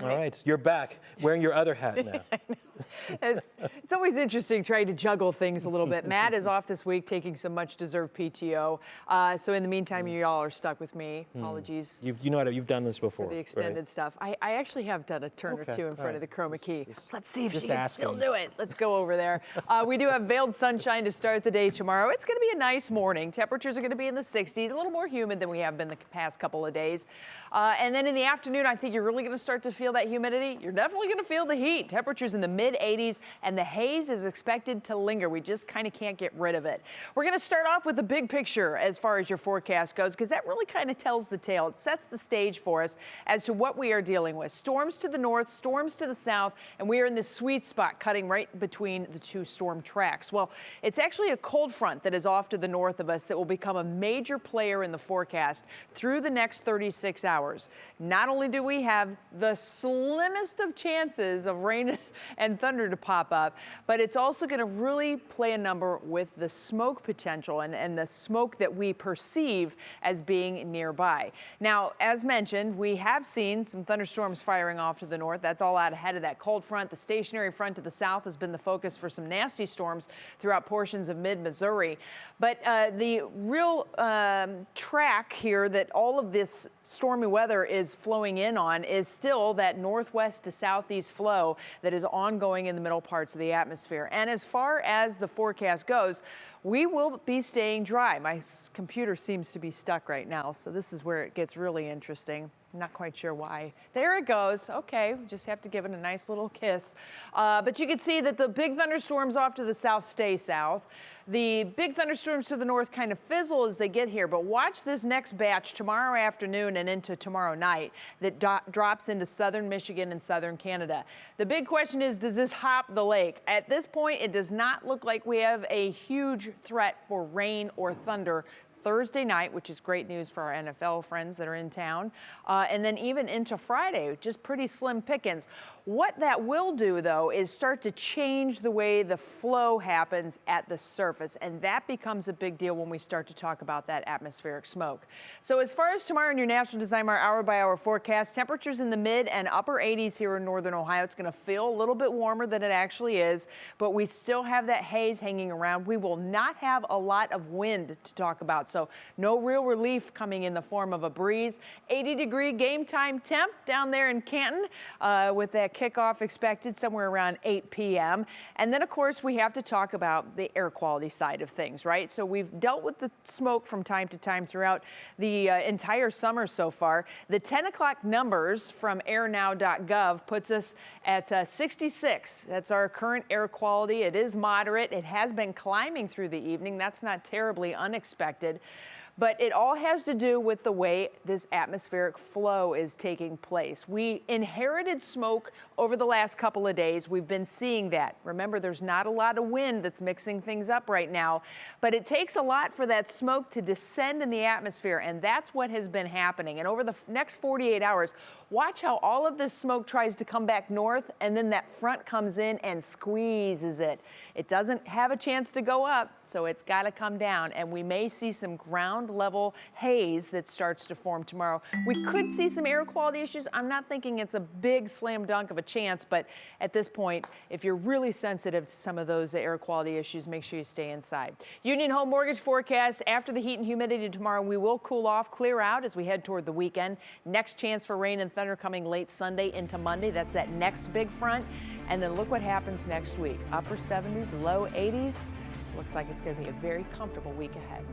All right, you're back wearing your other hat now. It's always interesting trying to juggle things a little bit. Matt is off this week taking some much-deserved PTO. So in the meantime, you all are stuck with me. Apologies. You know what? You've done this before. For the extended stuff. I actually have done a turn or two in front of the chroma key. Let's see if she can still do it. Let's go over there. We do have veiled sunshine to start the day tomorrow. It's going to be a nice morning. Temperatures are going to be in the 60s, a little more humid than we have been the past couple of days. And then in the afternoon, I think you're really going to start to feel that humidity. You're definitely going to feel the heat. Temperatures in the mid-80s, and the haze is expected to linger. We just kind of can't get rid of it. We're going to start off with the big picture as far as your forecast goes, because that really kind of tells the tale. It sets the stage for us as to what we are dealing with. Storms to the north, storms to the south, and we are in this sweet spot cutting right between the two storm tracks. Well, it's actually a cold front that is off to the north of us that will become a major player in the forecast through the next 36 hours. Not only do we have the slimmest of chances of rain and thunder to pop up, but it's also going to really play a number with the smoke potential and the smoke that we perceive as being nearby. Now, as mentioned, we have seen some thunderstorms firing off to the north. That's all out ahead of that cold front. The stationary front to the south has been the focus for some nasty storms throughout portions of mid-Missouri. But the real track here that all of this stormy weather is flowing in on is still that northwest to southeast flow that is ongoing in the middle parts of the atmosphere. And as far as the forecast goes, we will be staying dry. My computer seems to be stuck right now, so this is where it gets really interesting. I'm not quite sure why. There it goes. Okay, we just have to give it a nice little kiss. But you can see that the big thunderstorms off to the south stay south. The big thunderstorms to the north kind of fizzle as they get here, but watch this next batch tomorrow afternoon and into tomorrow night that drops into southern Michigan and southern Canada. The big question is, does this hop the lake? At this point, it does not look like we have a huge threat for rain or thunder Thursday night, which is great news for our NFL friends that are in town, and then even into Friday, just pretty slim pickings. What that will do, though, is start to change the way the flow happens at the surface, and that becomes a big deal when we start to talk about that atmospheric smoke. So as far as tomorrow in your National Design hour-by-hour forecast, temperatures in the mid and upper 80s here in northern Ohio. It's going to feel a little bit warmer than it actually is, but we still have that haze hanging around. We will not have a lot of wind to talk about, so no real relief coming in the form of a breeze. 80-degree game time temp down there in Canton with that kickoff expected somewhere around 8 p.m. And then, of course, we have to talk about the air quality side of things, right? So we've dealt with the smoke from time to time throughout the entire summer so far. The 10 o'clock numbers from airnow.gov puts us at 66. That's our current air quality. It is moderate. It has been climbing through the evening. That's not terribly unexpected. But it all has to do with the way this atmospheric flow is taking place. We inherited smoke over the last couple of days. We've been seeing that. Remember, there's not a lot of wind that's mixing things up right now, but it takes a lot for that smoke to descend in the atmosphere, and that's what has been happening. And over the next 48 hours, watch how all of this smoke tries to come back north, and then that front comes in and squeezes it. It doesn't have a chance to go up, so it's got to come down, and we may see some ground level haze that starts to form tomorrow. We could see some air quality issues. I'm not thinking it's a big slam dunk of a chance, but at this point, if you're really sensitive to some of those air quality issues, make sure you stay inside. Union Home Mortgage forecast: after the heat and humidity tomorrow, we will cool off, clear out as we head toward the weekend. Next chance for rain and thunder coming late Sunday into Monday. That's that next big front. And then look what happens next week. Upper 70s, low 80s. Looks like it's going to be a very comfortable week ahead.